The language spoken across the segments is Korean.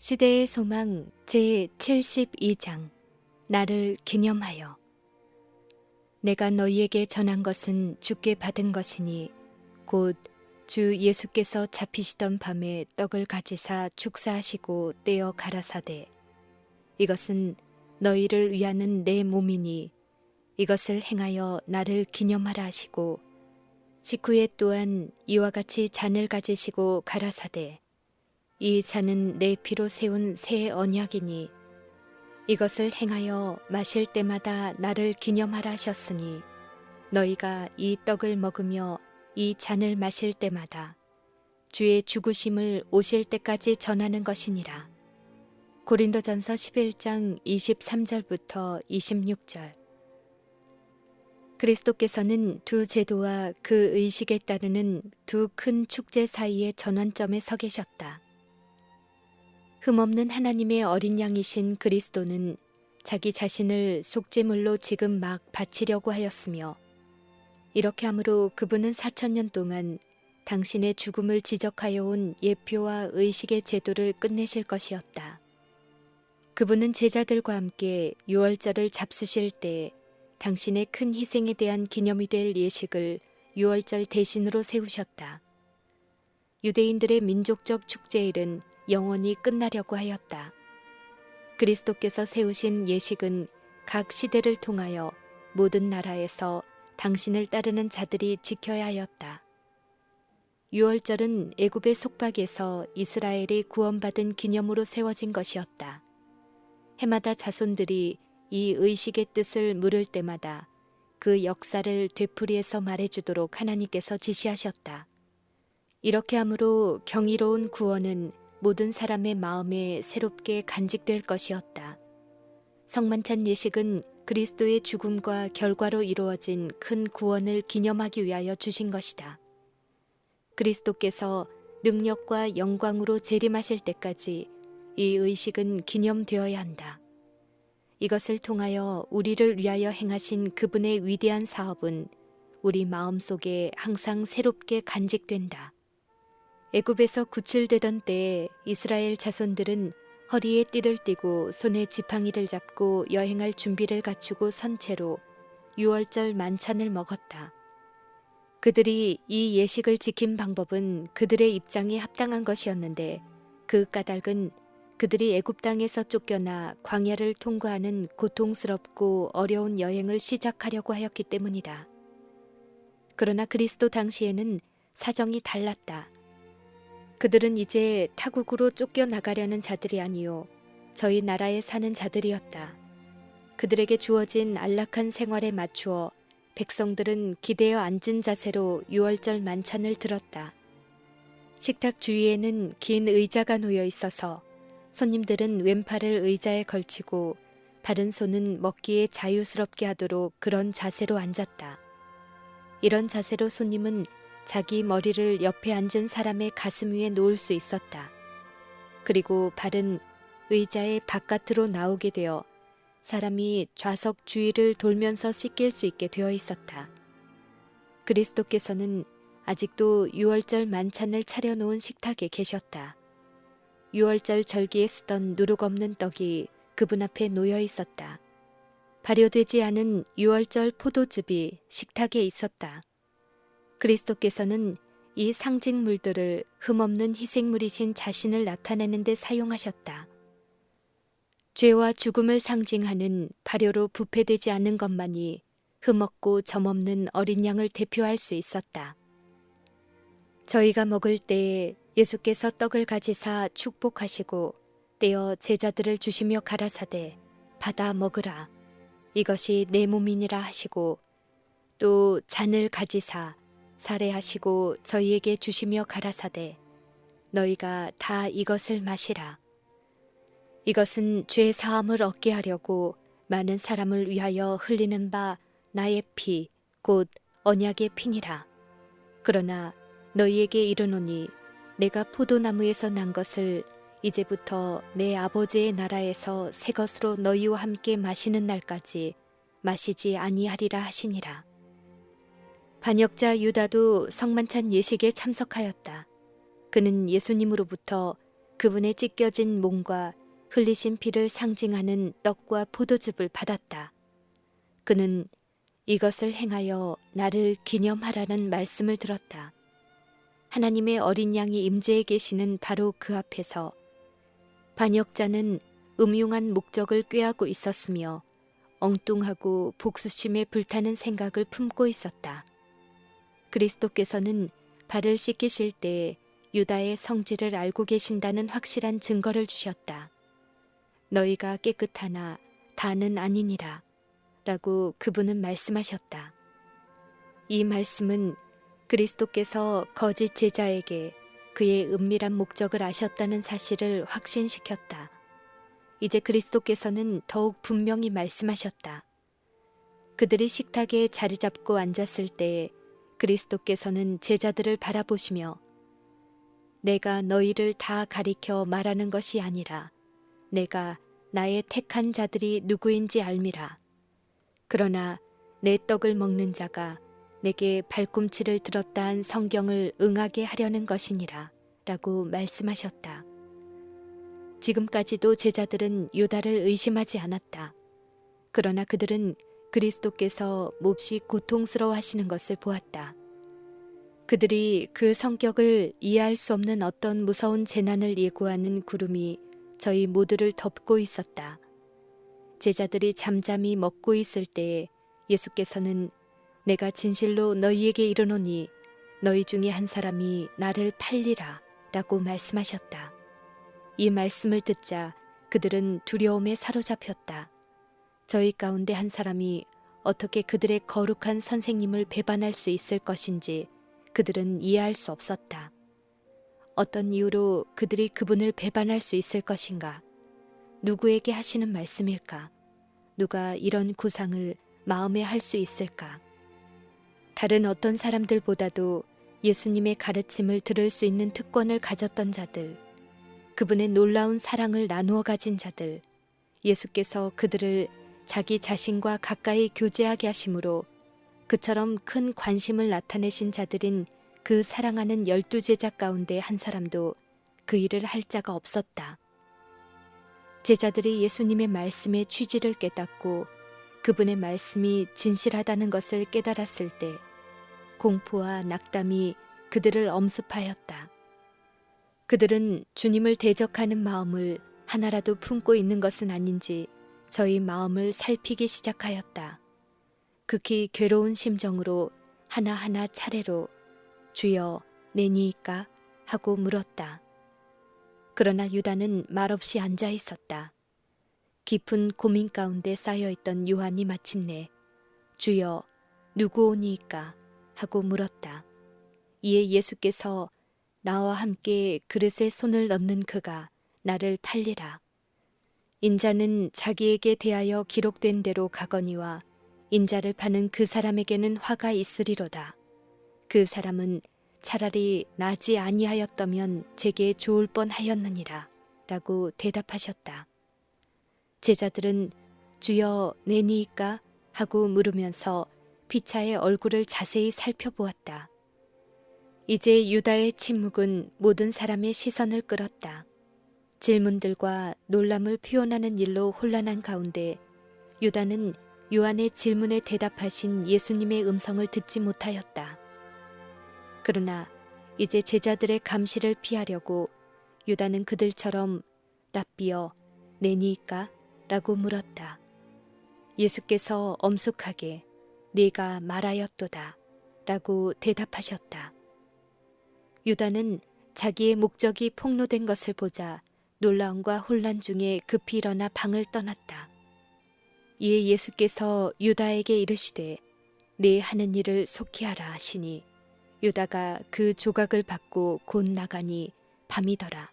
시대의 소망 제72장 나를 기념하여. 내가 너희에게 전한 것은 주께 받은 것이니 곧 주 예수께서 잡히시던 밤에 떡을 가지사 축사하시고 떼어 가라사대 이것은 너희를 위하는 내 몸이니 이것을 행하여 나를 기념하라 하시고 식후에 또한 이와 같이 잔을 가지시고 가라사대 이 잔은 내 피로 세운 새 언약이니 이것을 행하여 마실 때마다 나를 기념하라 하셨으니 너희가 이 떡을 먹으며 이 잔을 마실 때마다 주의 죽으심을 오실 때까지 전하는 것이니라. 고린도전서 11장 23절부터 26절. 그리스도께서는 두 제도와 그 의식에 따르는 두 큰 축제 사이의 전환점에 서 계셨다. 흠없는 하나님의 어린 양이신 그리스도는 자기 자신을 속죄물로 지금 막 바치려고 하였으며 이렇게 함으로 그분은 4000년 동안 당신의 죽음을 지적하여 온 예표와 의식의 제도를 끝내실 것이었다. 그분은 제자들과 함께 유월절을 잡수실 때 당신의 큰 희생에 대한 기념이 될 예식을 유월절 대신으로 세우셨다. 유대인들의 민족적 축제일은 영원히 끝나려고 하였다. 그리스도께서 세우신 예식은 각 시대를 통하여 모든 나라에서 당신을 따르는 자들이 지켜야 하였다. 유월절은 애굽의 속박에서 이스라엘이 구원받은 기념으로 세워진 것이었다. 해마다 자손들이 이 의식의 뜻을 물을 때마다 그 역사를 되풀이해서 말해주도록 하나님께서 지시하셨다. 이렇게 함으로 경이로운 구원은 모든 사람의 마음에 새롭게 간직될 것이었다. 성만찬 예식은 그리스도의 죽음과 결과로 이루어진 큰 구원을 기념하기 위하여 주신 것이다. 그리스도께서 능력과 영광으로 재림하실 때까지 이 의식은 기념되어야 한다. 이것을 통하여 우리를 위하여 행하신 그분의 위대한 사업은 우리 마음속에 항상 새롭게 간직된다. 애굽에서 구출되던 때에 이스라엘 자손들은 허리에 띠를 띠고 손에 지팡이를 잡고 여행할 준비를 갖추고 선 채로 유월절 만찬을 먹었다. 그들이 이 예식을 지킨 방법은 그들의 입장에 합당한 것이었는데 그 까닭은 그들이 애굽 땅에서 쫓겨나 광야를 통과하는 고통스럽고 어려운 여행을 시작하려고 하였기 때문이다. 그러나 그리스도 당시에는 사정이 달랐다. 그들은 이제 타국으로 쫓겨나가려는 자들이 아니요 저희 나라에 사는 자들이었다. 그들에게 주어진 안락한 생활에 맞추어 백성들은 기대어 앉은 자세로 유월절 만찬을 들었다. 식탁 주위에는 긴 의자가 놓여 있어서 손님들은 왼팔을 의자에 걸치고 바른 손은 먹기에 자유스럽게 하도록 그런 자세로 앉았다. 이런 자세로 손님은 자기 머리를 옆에 앉은 사람의 가슴 위에 놓을 수 있었다. 그리고 발은 의자의 바깥으로 나오게 되어 사람이 좌석 주위를 돌면서 씻길 수 있게 되어 있었다. 그리스도께서는 아직도 유월절 만찬을 차려놓은 식탁에 계셨다. 유월절 절기에 쓰던 누룩 없는 떡이 그분 앞에 놓여 있었다. 발효되지 않은 유월절 포도즙이 식탁에 있었다. 그리스도께서는 이 상징물들을 흠없는 희생물이신 자신을 나타내는 데 사용하셨다. 죄와 죽음을 상징하는 발효로 부패되지 않는 것만이 흠없고 점없는 어린 양을 대표할 수 있었다. 저희가 먹을 때에 예수께서 떡을 가지사 축복하시고 떼어 제자들을 주시며 가라사대 받아 먹으라 이것이 내 몸이니라 하시고 또 잔을 가지사 살해하시고 저희에게 주시며 가라사대 너희가 다 이것을 마시라. 이것은 죄 사함을 얻게 하려고 많은 사람을 위하여 흘리는 바 나의 피 곧 언약의 피니라. 그러나 너희에게 이르노니 내가 포도나무에서 난 것을 이제부터 내 아버지의 나라에서 새 것으로 너희와 함께 마시는 날까지 마시지 아니하리라 하시니라. 반역자 유다도 성만찬 예식에 참석하였다. 그는 예수님으로부터 그분의 찢겨진 몸과 흘리신 피를 상징하는 떡과 포도즙을 받았다. 그는 이것을 행하여 나를 기념하라는 말씀을 들었다. 하나님의 어린 양이 임재해 계시는 바로 그 앞에서 반역자는 음흉한 목적을 꾀하고 있었으며 엉뚱하고 복수심에 불타는 생각을 품고 있었다. 그리스도께서는 발을 씻기실 때 유다의 성질을 알고 계신다는 확실한 증거를 주셨다. 너희가 깨끗하나 다는 아니니라 라고 그분은 말씀하셨다. 이 말씀은 그리스도께서 거짓 제자에게 그의 은밀한 목적을 아셨다는 사실을 확신시켰다. 이제 그리스도께서는 더욱 분명히 말씀하셨다. 그들이 식탁에 자리 잡고 앉았을 때 그리스도께서는 제자들을 바라보시며 내가 너희를 다 가리켜 말하는 것이 아니라 내가 나의 택한 자들이 누구인지 알미라. 그러나 내 떡을 먹는 자가 내게 발꿈치를 들었다 한 성경을 응하게 하려는 것이니라 라고 말씀하셨다. 지금까지도 제자들은 유다를 의심하지 않았다. 그러나 그들은 그리스도께서 몹시 고통스러워 하시는 것을 보았다. 그들이 그 성격을 이해할 수 없는 어떤 무서운 재난을 예고하는 구름이 저희 모두를 덮고 있었다. 제자들이 잠잠히 먹고 있을 때에 예수께서는 내가 진실로 너희에게 이르노니 너희 중에 한 사람이 나를 팔리라 라고 말씀하셨다. 이 말씀을 듣자 그들은 두려움에 사로잡혔다. 저희 가운데 한 사람이 어떻게 그들의 거룩한 선생님을 배반할 수 있을 것인지 그들은 이해할 수 없었다. 어떤 이유로 그들이 그분을 배반할 수 있을 것인가? 누구에게 하시는 말씀일까? 누가 이런 구상을 마음에 할 수 있을까? 다른 어떤 사람들보다도 예수님의 가르침을 들을 수 있는 특권을 가졌던 자들, 그분의 놀라운 사랑을 나누어 가진 자들, 예수께서 그들을 자기 자신과 가까이 교제하게 하심으로 그처럼 큰 관심을 나타내신 자들인 그 사랑하는 12제자 가운데 한 사람도 그 일을 할 자가 없었다. 제자들이 예수님의 말씀의 취지를 깨닫고 그분의 말씀이 진실하다는 것을 깨달았을 때 공포와 낙담이 그들을 엄습하였다. 그들은 주님을 대적하는 마음을 하나라도 품고 있는 것은 아닌지 저희 마음을 살피기 시작하였다. 극히 괴로운 심정으로 하나하나 차례로 주여 내니이까 하고 물었다. 그러나 유다는 말없이 앉아 있었다. 깊은 고민 가운데 쌓여있던 요한이 마침내 주여 누구 오니이까 하고 물었다. 이에 예수께서 나와 함께 그릇에 손을 넣는 그가 나를 팔리라. 인자는 자기에게 대하여 기록된 대로 가거니와 인자를 파는 그 사람에게는 화가 있으리로다. 그 사람은 차라리 나지 아니하였다면 제게 좋을 뻔하였느니라 라고 대답하셨다. 제자들은 주여 내니이까 하고 물으면서 피차의 얼굴을 자세히 살펴보았다. 이제 유다의 침묵은 모든 사람의 시선을 끌었다. 질문들과 놀람을 표현하는 일로 혼란한 가운데 유다는 요한의 질문에 대답하신 예수님의 음성을 듣지 못하였다. 그러나 이제 제자들의 감시를 피하려고 유다는 그들처럼 랍비여 내니이까? 라고 물었다. 예수께서 엄숙하게 네가 말하였도다 라고 대답하셨다. 유다는 자기의 목적이 폭로된 것을 보자 놀라움과 혼란 중에 급히 일어나 방을 떠났다. 이에 예수께서 유다에게 이르시되 네 하는 일을 속히 하라 하시니 유다가 그 조각을 받고 곧 나가니 밤이더라.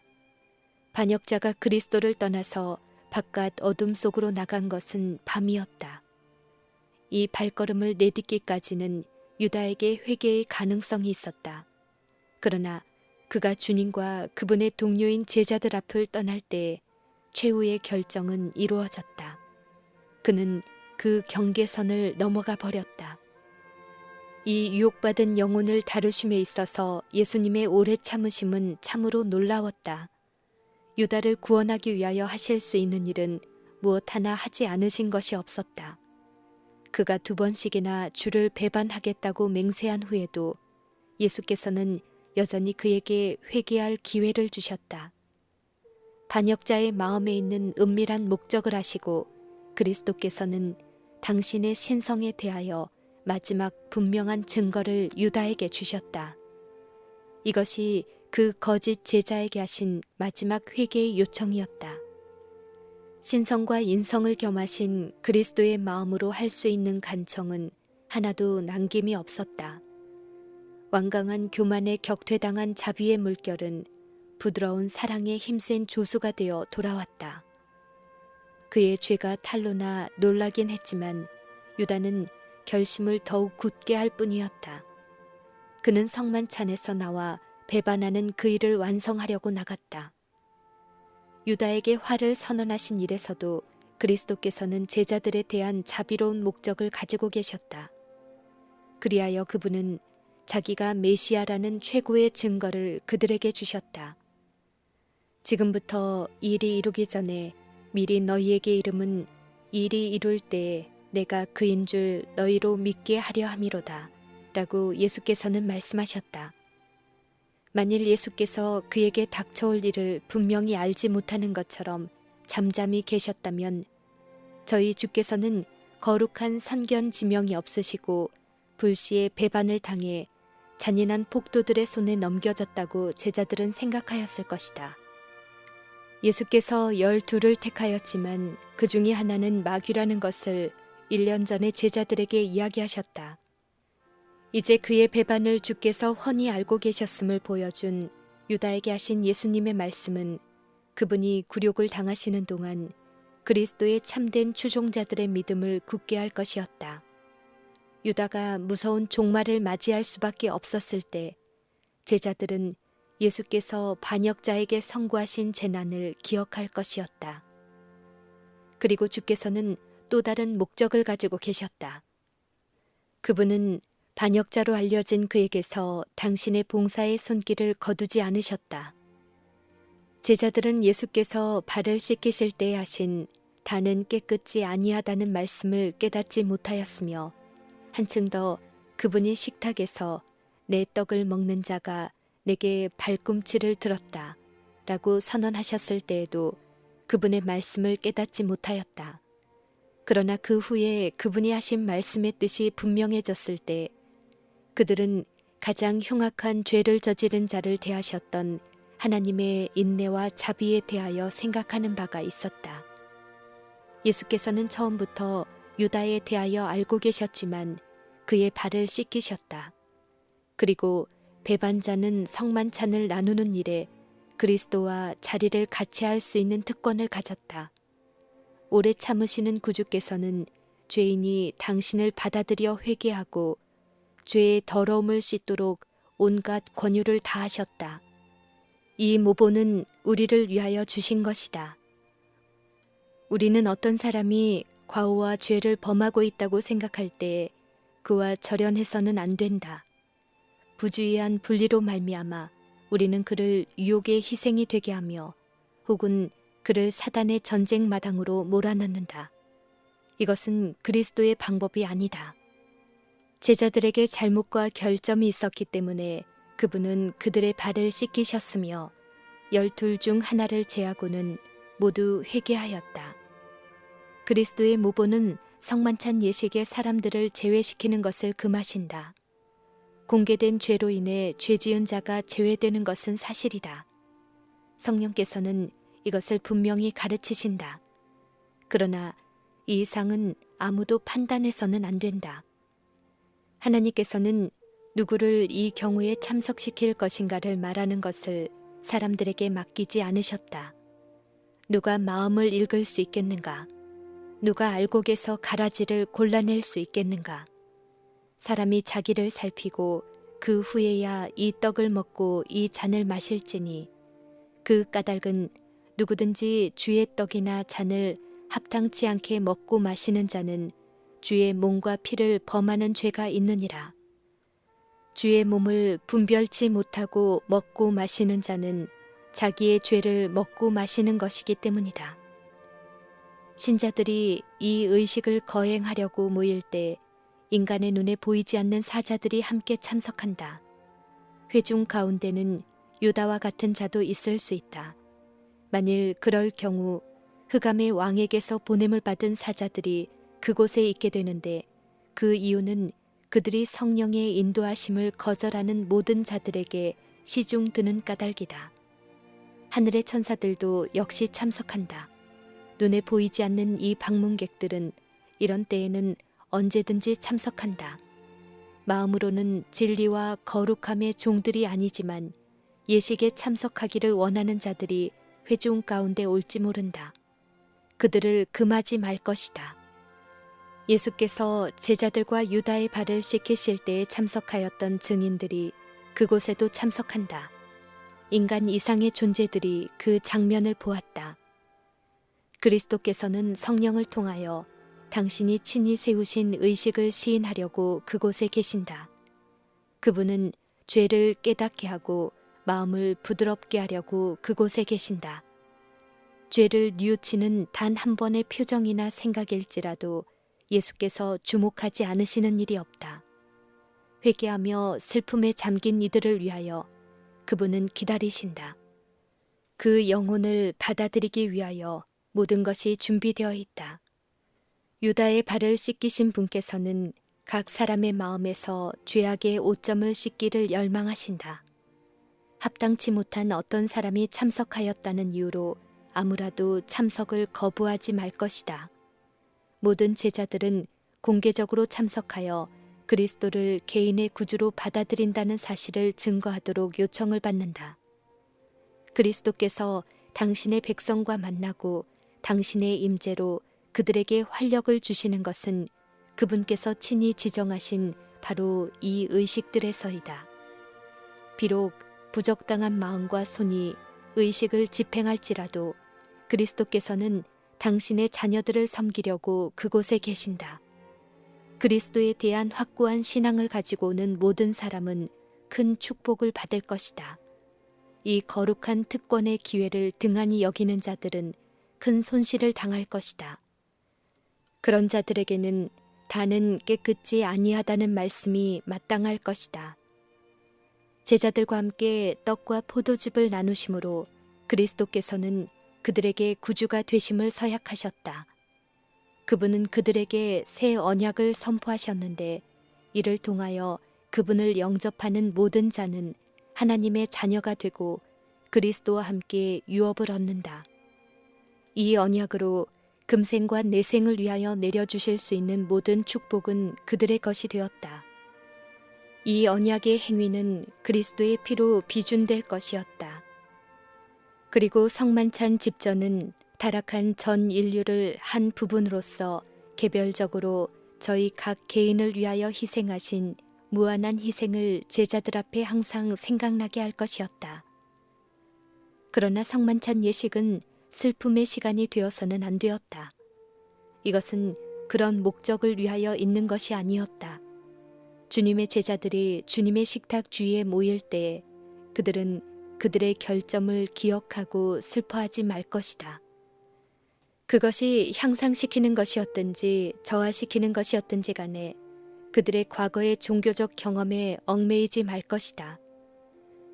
반역자가 그리스도를 떠나서 바깥 어둠 속으로 나간 것은 밤이었다. 이 발걸음을 내딛기까지는 유다에게 회개의 가능성이 있었다. 그러나 그가 주님과 그분의 동료인 제자들 앞을 떠날 때 최후의 결정은 이루어졌다. 그는 그 경계선을 넘어가 버렸다. 이 유혹받은 영혼을 다루심에 있어서 예수님의 오래 참으심은 참으로 놀라웠다. 유다를 구원하기 위하여 하실 수 있는 일은 무엇 하나 하지 않으신 것이 없었다. 그가 2번씩이나 주를 배반하겠다고 맹세한 후에도 예수께서는 여전히 그에게 회개할 기회를 주셨다. 반역자의 마음에 있는 은밀한 목적을 아시고 그리스도께서는 당신의 신성에 대하여 마지막 분명한 증거를 유다에게 주셨다. 이것이 그 거짓 제자에게 하신 마지막 회개의 요청이었다. 신성과 인성을 겸하신 그리스도의 마음으로 할 수 있는 간청은 하나도 남김이 없었다. 완강한 교만에 격퇴당한 자비의 물결은 부드러운 사랑에 힘센 조수가 되어 돌아왔다. 그의 죄가 탄로나 놀라긴 했지만 유다는 결심을 더욱 굳게 할 뿐이었다. 그는 성만찬에서 나와 배반하는 그 일을 완성하려고 나갔다. 유다에게 화를 선언하신 일에서도 그리스도께서는 제자들에 대한 자비로운 목적을 가지고 계셨다. 그리하여 그분은 자기가 메시아라는 최고의 증거를 그들에게 주셨다. 지금부터 일이 이루기 전에 미리 너희에게 이름은 일이 이룰 때에 내가 그인 줄 너희로 믿게 하려 함이로다 라고 예수께서는 말씀하셨다. 만일 예수께서 그에게 닥쳐올 일을 분명히 알지 못하는 것처럼 잠잠히 계셨다면 저희 주께서는 거룩한 선견 지명이 없으시고 불시에 배반을 당해 잔인한 폭도들의 손에 넘겨졌다고 제자들은 생각하였을 것이다. 예수께서 12를 택하였지만 그 중에 하나는 마귀라는 것을 1년 전에 제자들에게 이야기하셨다. 이제 그의 배반을 주께서 훤히 알고 계셨음을 보여준 유다에게 하신 예수님의 말씀은 그분이 굴욕을 당하시는 동안 그리스도의 참된 추종자들의 믿음을 굳게 할 것이었다. 유다가 무서운 종말을 맞이할 수밖에 없었을 때 제자들은 예수께서 반역자에게 선고하신 재난을 기억할 것이었다. 그리고 주께서는 또 다른 목적을 가지고 계셨다. 그분은 반역자로 알려진 그에게서 당신의 봉사의 손길을 거두지 않으셨다. 제자들은 예수께서 발을 씻기실 때에 하신 다는 깨끗지 아니하다는 말씀을 깨닫지 못하였으며 한층 더 그분이 식탁에서 내 떡을 먹는 자가 내게 발꿈치를 들었다 라고 선언하셨을 때에도 그분의 말씀을 깨닫지 못하였다. 그러나 그 후에 그분이 하신 말씀의 뜻이 분명해졌을 때 그들은 가장 흉악한 죄를 저지른 자를 대하셨던 하나님의 인내와 자비에 대하여 생각하는 바가 있었다. 예수께서는 처음부터 유다에 대하여 알고 계셨지만 그의 발을 씻기셨다. 그리고 배반자는 성만찬을 나누는 일에 그리스도와 자리를 같이 할 수 있는 특권을 가졌다. 오래 참으시는 구주께서는 죄인이 당신을 받아들여 회개하고 죄의 더러움을 씻도록 온갖 권유를 다하셨다. 이 모보는 우리를 위하여 주신 것이다. 우리는 어떤 사람이 과오와 죄를 범하고 있다고 생각할 때 그와 절연해서는 안 된다. 부주의한 분리로 말미암아 우리는 그를 유혹의 희생이 되게 하며 혹은 그를 사단의 전쟁 마당으로 몰아넣는다. 이것은 그리스도의 방법이 아니다. 제자들에게 잘못과 결점이 있었기 때문에 그분은 그들의 발을 씻기셨으며 12 중 하나를 제하고는 모두 회개하였다. 그리스도의 모보는 성만찬 예식의 사람들을 제외시키는 것을 금하신다. 공개된 죄로 인해 죄 지은 자가 제외되는 것은 사실이다. 성령께서는 이것을 분명히 가르치신다. 그러나 이 이상은 아무도 판단해서는 안 된다. 하나님께서는 누구를 이 경우에 참석시킬 것인가를 말하는 것을 사람들에게 맡기지 않으셨다. 누가 마음을 읽을 수 있겠는가? 누가 알곡에서 가라지를 골라낼 수 있겠는가? 사람이 자기를 살피고 그 후에야 이 떡을 먹고 이 잔을 마실지니 그 까닭은 누구든지 주의 떡이나 잔을 합당치 않게 먹고 마시는 자는 주의 몸과 피를 범하는 죄가 있느니라. 주의 몸을 분별치 못하고 먹고 마시는 자는 자기의 죄를 먹고 마시는 것이기 때문이다. 신자들이 이 의식을 거행하려고 모일 때 인간의 눈에 보이지 않는 사자들이 함께 참석한다. 회중 가운데는 유다와 같은 자도 있을 수 있다. 만일 그럴 경우 흑암의 왕에게서 보냄을 받은 사자들이 그곳에 있게 되는데 그 이유는 그들이 성령의 인도하심을 거절하는 모든 자들에게 시중 드는 까닭이다. 하늘의 천사들도 역시 참석한다. 눈에 보이지 않는 이 방문객들은 이런 때에는 언제든지 참석한다. 마음으로는 진리와 거룩함의 종들이 아니지만 예식에 참석하기를 원하는 자들이 회중 가운데 올지 모른다. 그들을 금하지 말 것이다. 예수께서 제자들과 유다의 발을 씻기실 때에 참석하였던 증인들이 그곳에도 참석한다. 인간 이상의 존재들이 그 장면을 보았다. 그리스도께서는 성령을 통하여 당신이 친히 세우신 의식을 시인하려고 그곳에 계신다. 그분은 죄를 깨닫게 하고 마음을 부드럽게 하려고 그곳에 계신다. 죄를 뉘우치는 단 한 번의 표정이나 생각일지라도 예수께서 주목하지 않으시는 일이 없다. 회개하며 슬픔에 잠긴 이들을 위하여 그분은 기다리신다. 그 영혼을 받아들이기 위하여 모든 것이 준비되어 있다. 유다의 발을 씻기신 분께서는 각 사람의 마음에서 죄악의 오점을 씻기를 열망하신다. 합당치 못한 어떤 사람이 참석하였다는 이유로 아무라도 참석을 거부하지 말 것이다. 모든 제자들은 공개적으로 참석하여 그리스도를 개인의 구주로 받아들인다는 사실을 증거하도록 요청을 받는다. 그리스도께서 당신의 백성과 만나고 당신의 임재로 그들에게 활력을 주시는 것은 그분께서 친히 지정하신 바로 이 의식들에서이다. 비록 부적당한 마음과 손이 의식을 집행할지라도 그리스도께서는 당신의 자녀들을 섬기려고 그곳에 계신다. 그리스도에 대한 확고한 신앙을 가지고 오는 모든 사람은 큰 축복을 받을 것이다. 이 거룩한 특권의 기회를 등한히 여기는 자들은 큰 손실을 당할 것이다. 그런 자들에게는 다는 깨끗지 아니하다는 말씀이 마땅할 것이다. 제자들과 함께 떡과 포도즙을 나누심으로 그리스도께서는 그들에게 구주가 되심을 서약하셨다. 그분은 그들에게 새 언약을 선포하셨는데 이를 통하여 그분을 영접하는 모든 자는 하나님의 자녀가 되고 그리스도와 함께 유업을 얻는다. 이 언약으로 금생과 내생을 위하여 내려주실 수 있는 모든 축복은 그들의 것이 되었다. 이 언약의 행위는 그리스도의 피로 비준될 것이었다. 그리고 성만찬 집전은 타락한 전 인류를 한 부분으로서 개별적으로 저희 각 개인을 위하여 희생하신 무한한 희생을 제자들 앞에 항상 생각나게 할 것이었다. 그러나 성만찬 예식은 슬픔의 시간이 되어서는 안 되었다. 이것은 그런 목적을 위하여 있는 것이 아니었다. 주님의 제자들이 주님의 식탁 주위에 모일 때에 그들은 그들의 결점을 기억하고 슬퍼하지 말 것이다. 그것이 향상시키는 것이었든지 저하시키는 것이었든지 간에 그들의 과거의 종교적 경험에 얽매이지 말 것이다.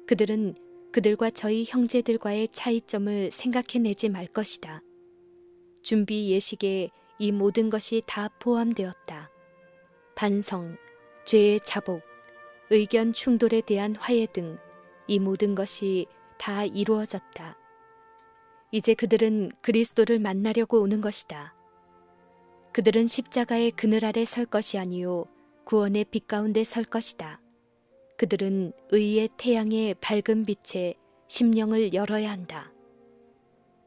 그들은 그들과 저희 형제들과의 차이점을 생각해내지 말 것이다. 준비 예식에 이 모든 것이 다 포함되었다. 반성, 죄의 자복, 의견 충돌에 대한 화해 등 이 모든 것이 다 이루어졌다. 이제 그들은 그리스도를 만나려고 오는 것이다. 그들은 십자가의 그늘 아래 설 것이 아니요 구원의 빛 가운데 설 것이다. 그들은 의의 태양의 밝은 빛에 심령을 열어야 한다.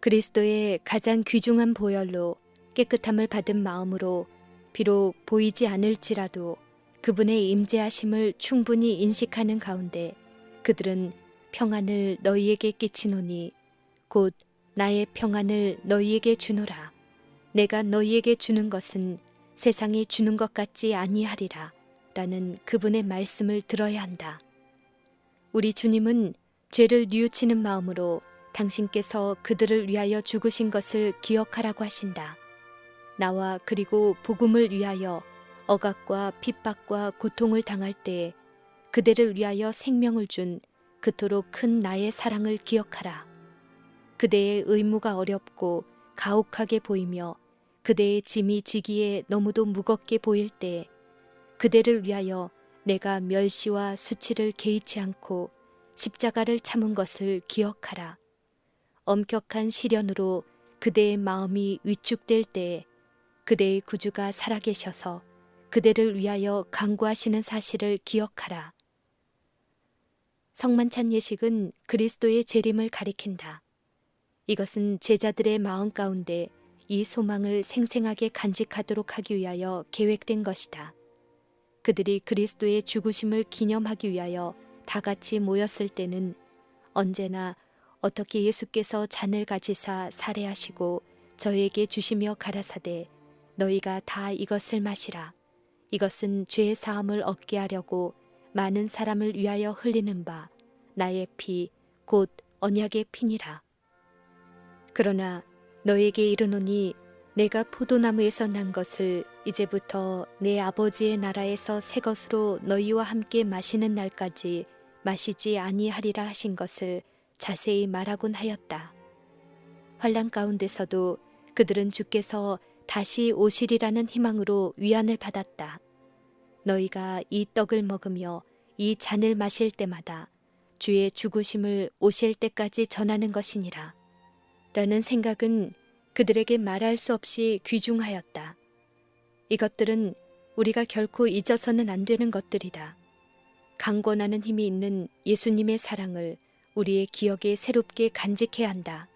그리스도의 가장 귀중한 보혈로 깨끗함을 받은 마음으로 비록 보이지 않을지라도 그분의 임재하심을 충분히 인식하는 가운데 그들은 평안을 너희에게 끼치노니 곧 나의 평안을 너희에게 주노라. 내가 너희에게 주는 것은 세상이 주는 것 같지 아니하리라. 라는 그분의 말씀을 들어야 한다. 우리 주님은 죄를 뉘우치는 마음으로 당신께서 그들을 위하여 죽으신 것을 기억하라고 하신다. 나와 그리고 복음을 위하여 억압과 핍박과 고통을 당할 때에 그대를 위하여 생명을 준 그토록 큰 나의 사랑을 기억하라. 그대의 의무가 어렵고 가혹하게 보이며 그대의 짐이 지기에 너무도 무겁게 보일 때에 그대를 위하여 내가 멸시와 수치를 개의치 않고 십자가를 참은 것을 기억하라. 엄격한 시련으로 그대의 마음이 위축될 때에 그대의 구주가 살아계셔서 그대를 위하여 간구하시는 사실을 기억하라. 성만찬 예식은 그리스도의 재림을 가리킨다. 이것은 제자들의 마음 가운데 이 소망을 생생하게 간직하도록 하기 위하여 계획된 것이다. 그들이 그리스도의 죽으심을 기념하기 위하여 다 같이 모였을 때는 언제나 어떻게 예수께서 잔을 가지사 살해하시고 저에게 주시며 가라사대 너희가 다 이것을 마시라. 이것은 죄의 사함을 얻게 하려고 많은 사람을 위하여 흘리는 바 나의 피 곧 언약의 피니라. 그러나 너에게 이르노니 내가 포도나무에서 난 것을 이제부터 내 아버지의 나라에서 새 것으로 너희와 함께 마시는 날까지 마시지 아니하리라 하신 것을 자세히 말하곤 하였다. 환난 가운데서도 그들은 주께서 다시 오시리라는 희망으로 위안을 받았다. 너희가 이 떡을 먹으며 이 잔을 마실 때마다 주의 죽으심을 오실 때까지 전하는 것이니라. 라는 생각은 그들에게 말할 수 없이 귀중하였다. 이것들은 우리가 결코 잊어서는 안 되는 것들이다. 강권하는 힘이 있는 예수님의 사랑을 우리의 기억에 새롭게 간직해야 한다.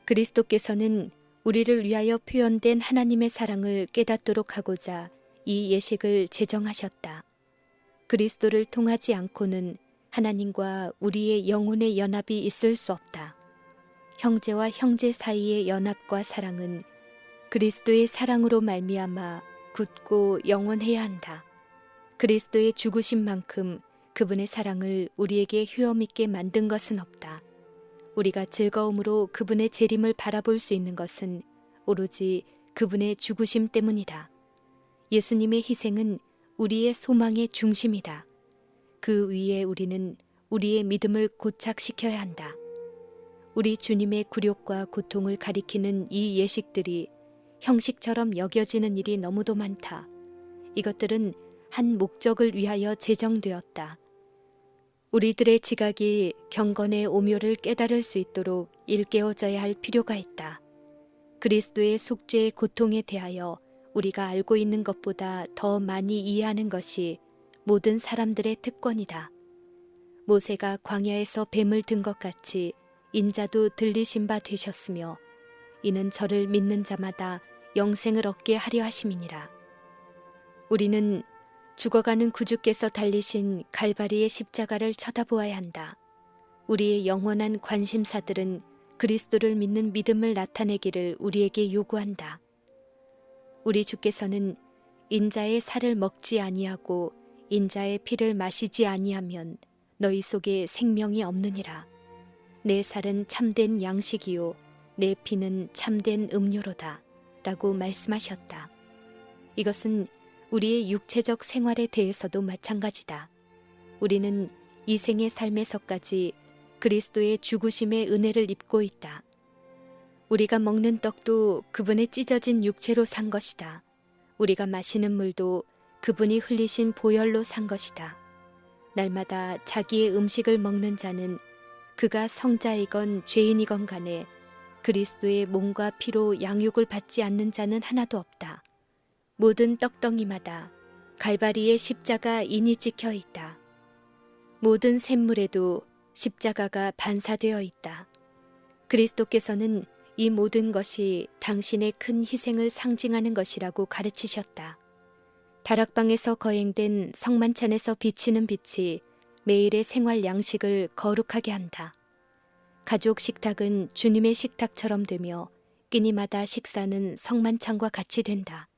그리스도께서는 우리를 위하여 표현된 하나님의 사랑을 깨닫도록 하고자 이 예식을 제정하셨다. 그리스도를 통하지 않고는 하나님과 우리의 영혼의 연합이 있을 수 없다. 형제와 형제 사이의 연합과 사랑은 그리스도의 사랑으로 말미암아 굳고 영원해야 한다. 그리스도의 죽으심만큼 그분의 사랑을 우리에게 효험있게 만든 것은 없다. 우리가 즐거움으로 그분의 재림을 바라볼 수 있는 것은 오로지 그분의 죽으심 때문이다. 예수님의 희생은 우리의 소망의 중심이다. 그 위에 우리는 우리의 믿음을 고착시켜야 한다. 우리 주님의 굴욕과 고통을 가리키는 이 예식들이 형식처럼 여겨지는 일이 너무도 많다. 이것들은 한 목적을 위하여 제정되었다. 우리들의 지각이 경건의 오묘를 깨달을 수 있도록 일깨워져야 할 필요가 있다. 그리스도의 속죄의 고통에 대하여 우리가 알고 있는 것보다 더 많이 이해하는 것이 모든 사람들의 특권이다. 모세가 광야에서 뱀을 든 것 같이 인자도 들리신 바 되셨으며 이는 저를 믿는 자마다 영생을 얻게 하려 하심이니라. 우리는 죽어가는 구주께서 달리신 갈바리의 십자가를 쳐다보아야 한다. 우리의 영원한 관심사들은 그리스도를 믿는 믿음을 나타내기를 우리에게 요구한다. 우리 주께서는 인자의 살을 먹지 아니하고 인자의 피를 마시지 아니하면 너희 속에 생명이 없느니라. 내 살은 참된 양식이요 내 피는 참된 음료로다 라고 말씀하셨다. 이것은 우리의 육체적 생활에 대해서도 마찬가지다. 우리는 이 생의 삶에서까지 그리스도의 죽으심의 은혜를 입고 있다. 우리가 먹는 떡도 그분의 찢어진 육체로 산 것이다. 우리가 마시는 물도 그분이 흘리신 보혈로 산 것이다. 날마다 자기의 음식을 먹는 자는 그가 성자이건 죄인이건 간에 그리스도의 몸과 피로 양육을 받지 않는 자는 하나도 없다. 모든 떡덩이마다 갈바리의 십자가 인이 찍혀 있다. 모든 샘물에도 십자가가 반사되어 있다. 그리스도께서는 이 모든 것이 당신의 큰 희생을 상징하는 것이라고 가르치셨다. 다락방에서 거행된 성만찬에서 비치는 빛이 매일의 생활 양식을 거룩하게 한다. 가족 식탁은 주님의 식탁처럼 되며 끼니마다 식사는 성만찬과 같이 된다.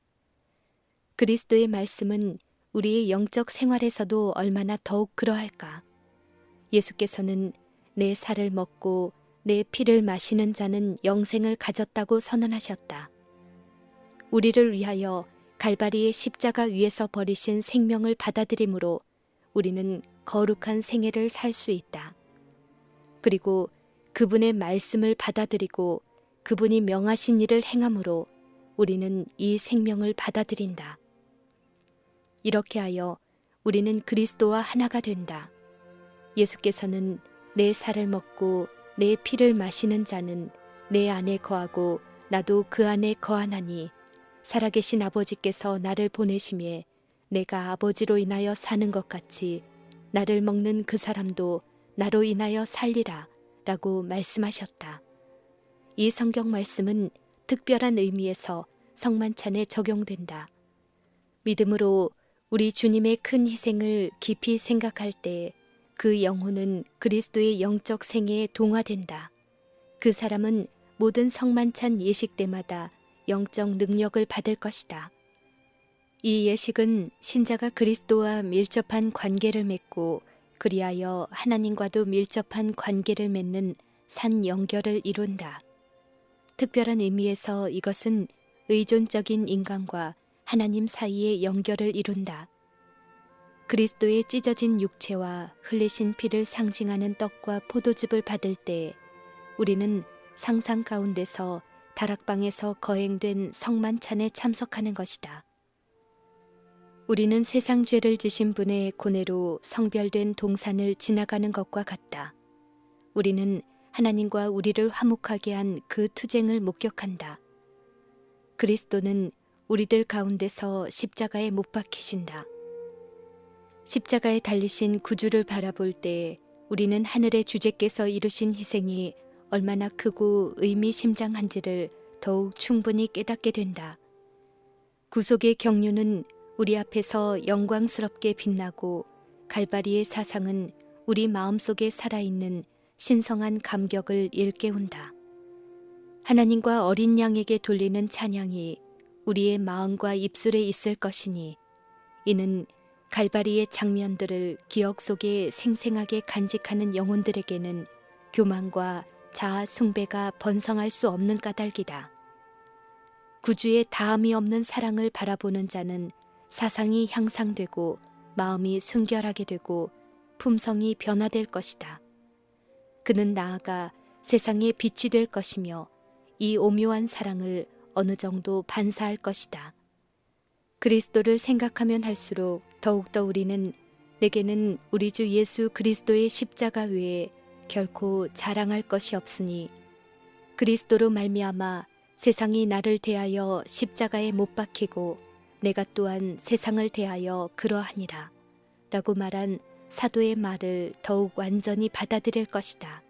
그리스도의 말씀은 우리의 영적 생활에서도 얼마나 더욱 그러할까. 예수께서는 내 살을 먹고 내 피를 마시는 자는 영생을 가졌다고 선언하셨다. 우리를 위하여 갈바리의 십자가 위에서 버리신 생명을 받아들임으로 우리는 거룩한 생애를 살 수 있다. 그리고 그분의 말씀을 받아들이고 그분이 명하신 일을 행함으로 우리는 이 생명을 받아들인다. 이렇게 하여 우리는 그리스도와 하나가 된다. 예수께서는 내 살을 먹고 내 피를 마시는 자는 내 안에 거하고 나도 그 안에 거하나니 살아계신 아버지께서 나를 보내심에 내가 아버지로 인하여 사는 것 같이 나를 먹는 그 사람도 나로 인하여 살리라 라고 말씀하셨다. 이 성경 말씀은 특별한 의미에서 성만찬에 적용된다. 믿음으로 우리 주님의 큰 희생을 깊이 생각할 때 그 영혼은 그리스도의 영적 생애에 동화된다. 그 사람은 모든 성만찬 예식 때마다 영적 능력을 받을 것이다. 이 예식은 신자가 그리스도와 밀접한 관계를 맺고 그리하여 하나님과도 밀접한 관계를 맺는 산 연결을 이룬다. 특별한 의미에서 이것은 의존적인 인간과 하나님 사이의 연결을 이룬다. 그리스도의 찢어진 육체와 흘리신 피를 상징하는 떡과 포도즙을 받을 때 우리는 상상 가운데서 다락방에서 거행된 성만찬에 참석하는 것이다. 우리는 세상 죄를 지신 분의 고뇌로 성별된 동산을 지나가는 것과 같다. 우리는 하나님과 우리를 화목하게 한 그 투쟁을 목격한다. 그리스도는 우리들 가운데서 십자가에 못 박히신다. 십자가에 달리신 구주를 바라볼 때 우리는 하늘의 주제께서 이루신 희생이 얼마나 크고 의미심장한지를 더욱 충분히 깨닫게 된다. 구속의 경륜은 우리 앞에서 영광스럽게 빛나고 갈바리의 사상은 우리 마음속에 살아있는 신성한 감격을 일깨운다. 하나님과 어린 양에게 돌리는 찬양이 우리의 마음과 입술에 있을 것이니 이는 갈바리의 장면들을 기억 속에 생생하게 간직하는 영혼들에게는 교만과 자아 숭배가 번성할 수 없는 까닭이다. 구주의 다함이 없는 사랑을 바라보는 자는 사상이 향상되고 마음이 순결하게 되고 품성이 변화될 것이다. 그는 나아가 세상의 빛이 될 것이며 이 오묘한 사랑을 어느 정도 반사할 것이다. 그리스도를 생각하면 할수록 더욱더 우리는 내게는 우리 주 예수 그리스도의 십자가 외에 결코 자랑할 것이 없으니 그리스도로 말미암아 세상이 나를 대하여 십자가에 못 박히고 내가 또한 세상을 대하여 그러하니라 라고 말한 사도의 말을 더욱 완전히 받아들일 것이다.